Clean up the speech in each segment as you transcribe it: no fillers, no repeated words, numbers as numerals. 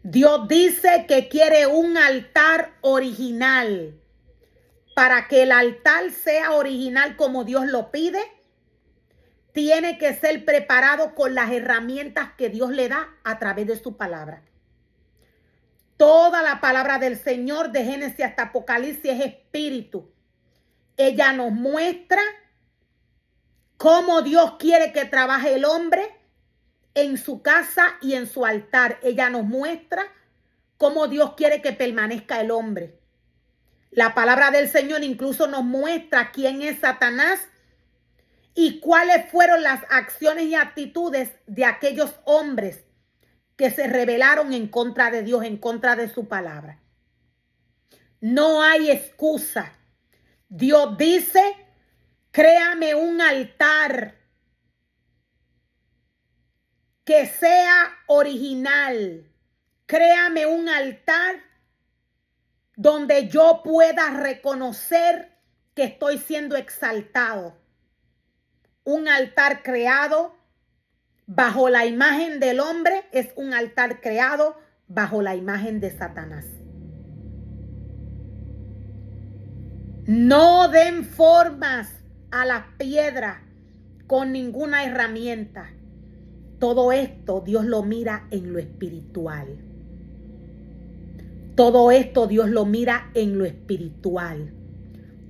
Dios dice que quiere un altar original. Para que el altar sea original como Dios lo pide, tiene que ser preparado con las herramientas que Dios le da a través de su palabra. Toda la palabra del Señor, de Génesis hasta Apocalipsis, es espíritu. Ella nos muestra cómo Dios quiere que trabaje el hombre en su casa y en su altar. Ella nos muestra cómo Dios quiere que permanezca el hombre. La palabra del Señor incluso nos muestra quién es Satanás y cuáles fueron las acciones y actitudes de aquellos hombres que se rebelaron en contra de Dios, en contra de su palabra. No hay excusa. Dios dice, créame un altar que sea original. Créame un altar donde yo pueda reconocer que estoy siendo exaltado. Un altar creado bajo la imagen del hombre es un altar creado bajo la imagen de Satanás. No den formas a las piedras con ninguna herramienta. Todo esto Dios lo mira en lo espiritual. Todo esto Dios lo mira en lo espiritual.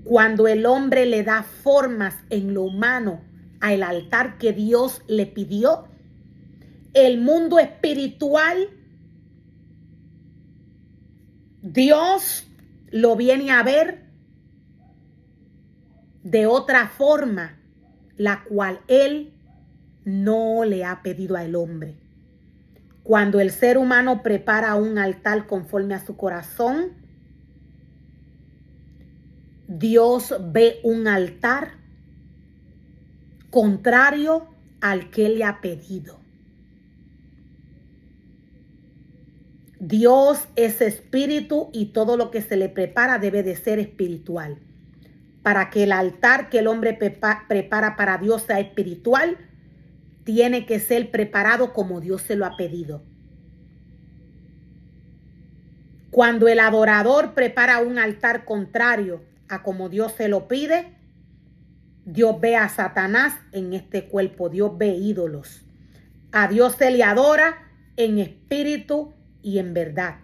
Cuando el hombre le da formas en lo humano al altar que Dios le pidió, el mundo espiritual, Dios lo viene a ver de otra forma, la cual Él no le ha pedido al hombre. Cuando el ser humano prepara un altar conforme a su corazón, Dios ve un altar contrario al que le ha pedido. Dios es espíritu y todo lo que se le prepara debe de ser espiritual. Para que el altar que el hombre prepara para Dios sea espiritual, tiene que ser preparado como Dios se lo ha pedido. Cuando el adorador prepara un altar contrario a como Dios se lo pide, Dios ve a Satanás en este cuerpo, Dios ve ídolos. A Dios se le adora en espíritu y en verdad.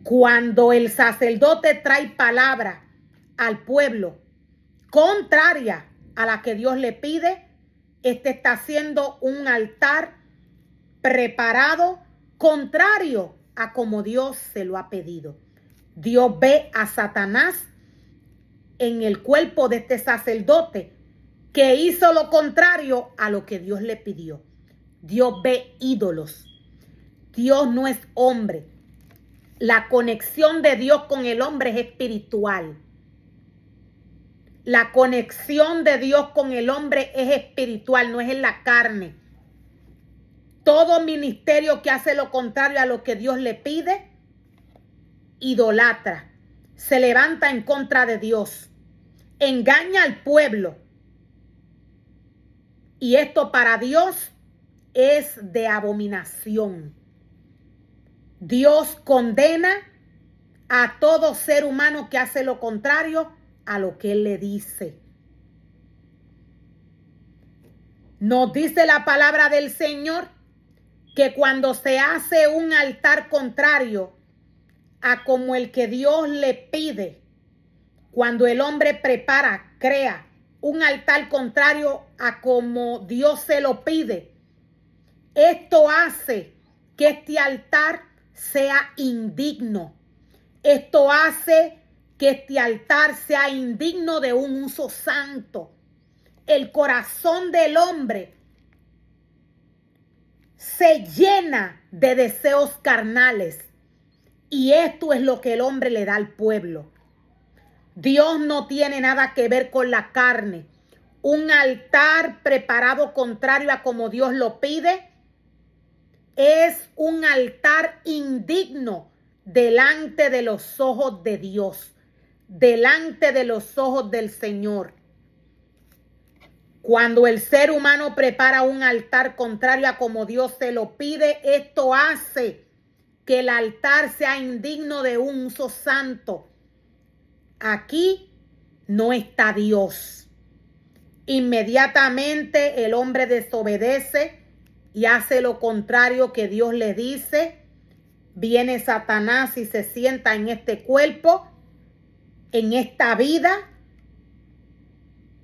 Cuando el sacerdote trae palabra al pueblo contraria a la que Dios le pide, este está haciendo un altar preparado contrario a como Dios se lo ha pedido. Dios ve a Satanás en el cuerpo de este sacerdote que hizo lo contrario a lo que Dios le pidió. Dios ve ídolos. Dios no es hombre. La conexión de Dios con el hombre es espiritual. La conexión de Dios con el hombre es espiritual, no es en la carne. Todo ministerio que hace lo contrario a lo que Dios le pide, idolatra, se levanta en contra de Dios, engaña al pueblo. Y esto para Dios es de abominación. Dios condena a todo ser humano que hace lo contrario a lo que Él le dice. Nos dice la palabra del Señor que cuando se hace un altar contrario a como el que Dios le pide, cuando el hombre prepara, crea un altar contrario a como Dios se lo pide, esto hace que este altar sea indigno. Esto hace que este altar sea indigno de un uso santo. El corazón del hombre se llena de deseos carnales y esto es lo que el hombre le da al pueblo. Dios no tiene nada que ver con la carne. Un altar preparado contrario a como Dios lo pide es un altar indigno delante de los ojos de Dios, delante de los ojos del Señor. Cuando el ser humano prepara un altar contrario a como Dios se lo pide, esto hace que el altar sea indigno de un uso santo. Aquí no está Dios. Inmediatamente el hombre desobedece y hace lo contrario que Dios le dice. Viene Satanás y se sienta en este cuerpo, en esta vida.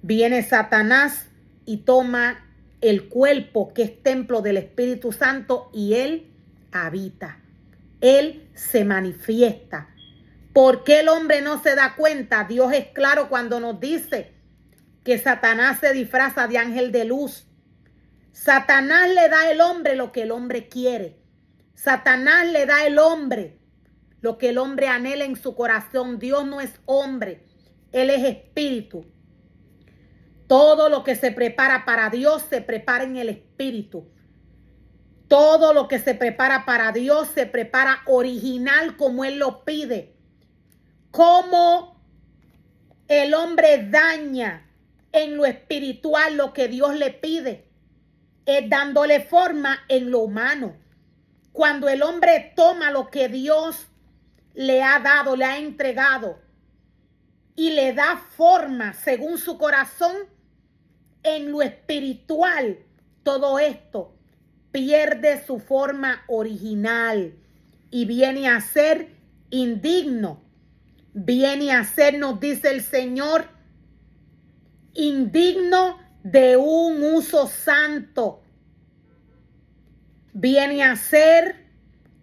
Viene Satanás y toma el cuerpo que es templo del Espíritu Santo y él habita. Él se manifiesta. ¿Por qué el hombre no se da cuenta? Dios es claro cuando nos dice que Satanás se disfraza de ángel de luz. Satanás le da al hombre lo que el hombre quiere. Satanás le da al hombre lo que el hombre anhela en su corazón. Dios no es hombre, Él es espíritu. Todo lo que se prepara para Dios se prepara en el espíritu. Todo lo que se prepara para Dios se prepara original como Él lo pide. Como el hombre daña en lo espiritual lo que Dios le pide, es dándole forma en lo humano. Cuando el hombre toma lo que Dios le ha dado, le ha entregado y le da forma según su corazón en lo espiritual, todo esto pierde su forma original y viene a ser indigno. Viene a ser, nos dice el Señor, indigno de un uso santo. Viene a ser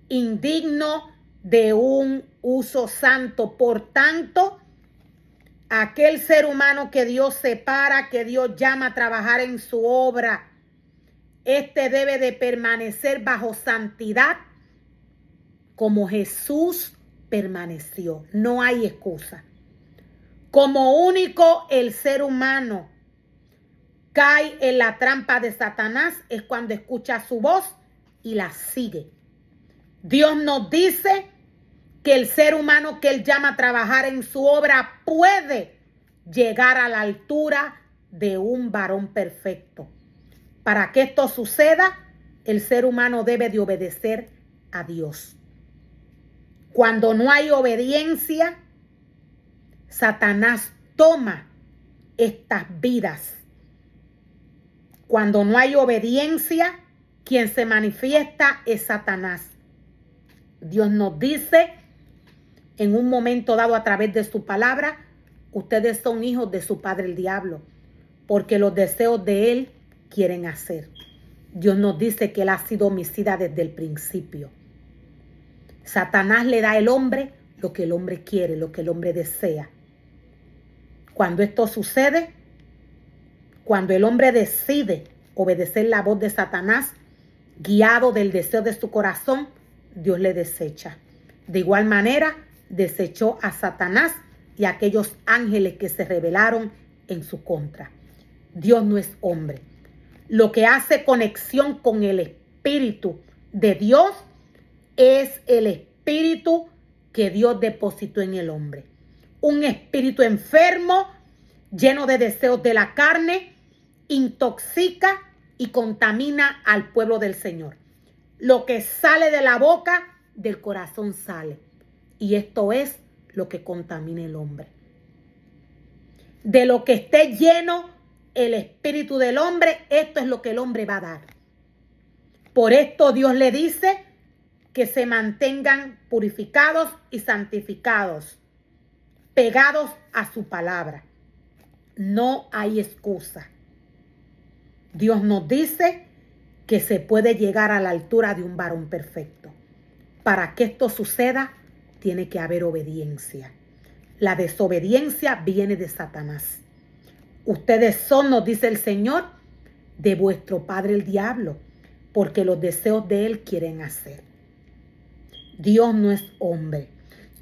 indigno de un uso santo. Por tanto, aquel ser humano que Dios separa, que Dios llama a trabajar en su obra, este debe de permanecer bajo santidad como Jesús permaneció. No hay excusa. Como único el ser humano cae en la trampa de Satanás es cuando escucha su voz y la sigue. Dios nos dice que el ser humano que Él llama a trabajar en su obra puede llegar a la altura de un varón perfecto. Para que esto suceda, el ser humano debe de obedecer a Dios. Cuando no hay obediencia, Satanás toma estas vidas. Cuando no hay obediencia, quien se manifiesta es Satanás. Dios nos dice en un momento dado a través de su palabra, ustedes son hijos de su padre el diablo, porque los deseos de él quieren hacer. Dios nos dice que él ha sido homicida desde el principio. Satanás le da al hombre lo que el hombre quiere, lo que el hombre desea. Cuando esto sucede, cuando el hombre decide obedecer la voz de Satanás, guiado del deseo de su corazón, Dios le desecha. De igual manera, desechó a Satanás y a aquellos ángeles que se rebelaron en su contra. Dios no es hombre. Lo que hace conexión con el Espíritu de Dios es el espíritu que Dios depositó en el hombre. Un espíritu enfermo, lleno de deseos de la carne, intoxica y contamina al pueblo del Señor. Lo que sale de la boca, del corazón sale. Y esto es lo que contamina el hombre. De lo que esté lleno el espíritu del hombre, esto es lo que el hombre va a dar. Por esto Dios le dice que se mantengan purificados y santificados, pegados a su palabra. No hay excusa. Dios nos dice que se puede llegar a la altura de un varón perfecto. Para que esto suceda, tiene que haber obediencia. La desobediencia viene de Satanás. Ustedes son, nos dice el Señor, de vuestro padre el diablo, porque los deseos de él quieren hacer. Dios no es hombre.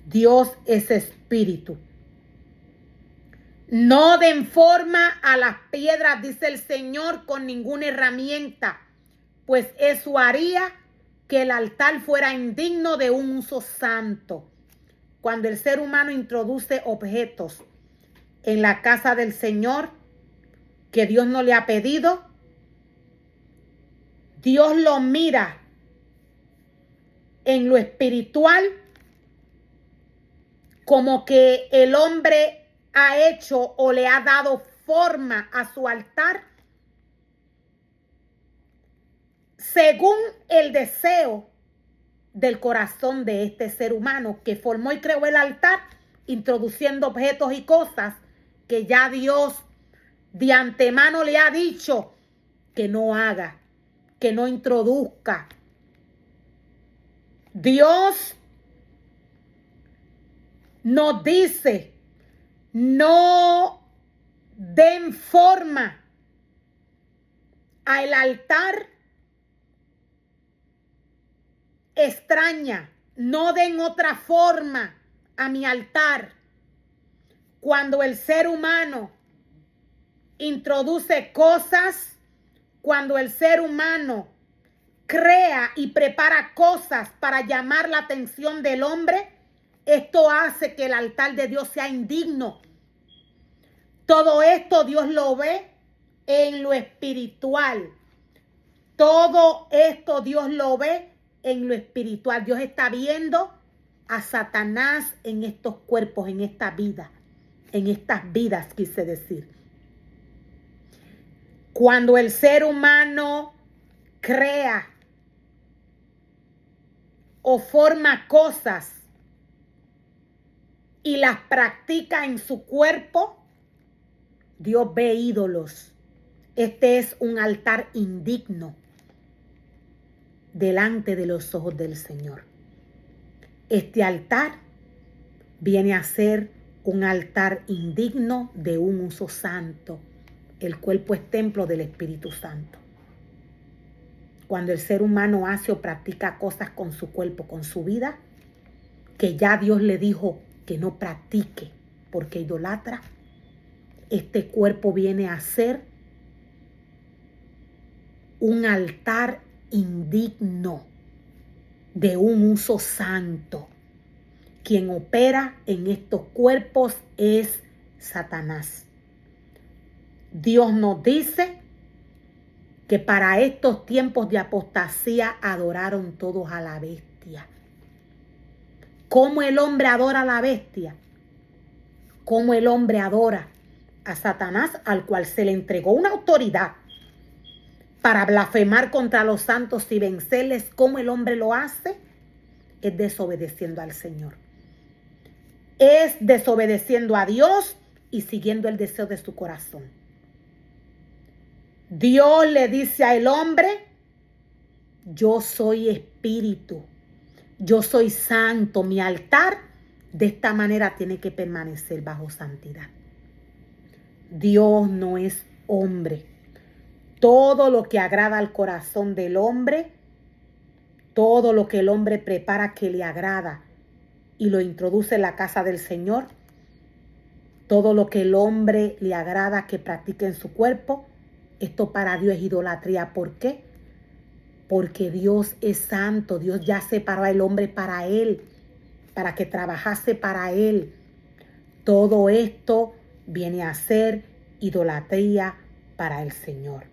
Dios es espíritu. No den forma a las piedras, dice el Señor, con ninguna herramienta, pues eso haría que el altar fuera indigno de un uso santo. Cuando el ser humano introduce objetos en la casa del Señor que Dios no le ha pedido, Dios lo mira en lo espiritual, como que el hombre ha hecho o le ha dado forma a su altar según el deseo del corazón de este ser humano que formó y creó el altar, introduciendo objetos y cosas que ya Dios de antemano le ha dicho que no haga, que no introduzca. Dios nos dice, no den forma al altar extraña, no den otra forma a mi altar. Cuando el ser humano introduce cosas, cuando el ser humano crea y prepara cosas para llamar la atención del hombre, esto hace que el altar de Dios sea indigno. Todo esto Dios lo ve en lo espiritual. Todo esto Dios lo ve en lo espiritual. Dios está viendo a Satanás en estos cuerpos, en esta vida, en estas vidas, quise decir. Cuando el ser humano crea o forma cosas y las practica en su cuerpo, Dios ve ídolos. Este es un altar indigno delante de los ojos del Señor. Este altar viene a ser un altar indigno de un uso santo. El cuerpo es templo del Espíritu Santo. Cuando el ser humano hace o practica cosas con su cuerpo, con su vida, que ya Dios le dijo que no practique porque idolatra, este cuerpo viene a ser un altar indigno de un uso santo. Quien opera en estos cuerpos es Satanás. Dios nos dice que para estos tiempos de apostasía adoraron todos a la bestia. ¿Cómo el hombre adora a la bestia? ¿Cómo el hombre adora a Satanás, al cual se le entregó una autoridad para blasfemar contra los santos y vencerles? ¿Cómo el hombre lo hace? Es desobedeciendo al Señor. Es desobedeciendo a Dios y siguiendo el deseo de su corazón. Dios le dice al hombre, yo soy espíritu, yo soy santo, mi altar de esta manera tiene que permanecer bajo santidad. Dios no es hombre. Todo lo que agrada al corazón del hombre, todo lo que el hombre prepara que le agrada y lo introduce en la casa del Señor, todo lo que el hombre le agrada que practique en su cuerpo, esto para Dios es idolatría. ¿Por qué? Porque Dios es santo. Dios ya separó al hombre para Él, para que trabajase para Él. Todo esto viene a ser idolatría para el Señor.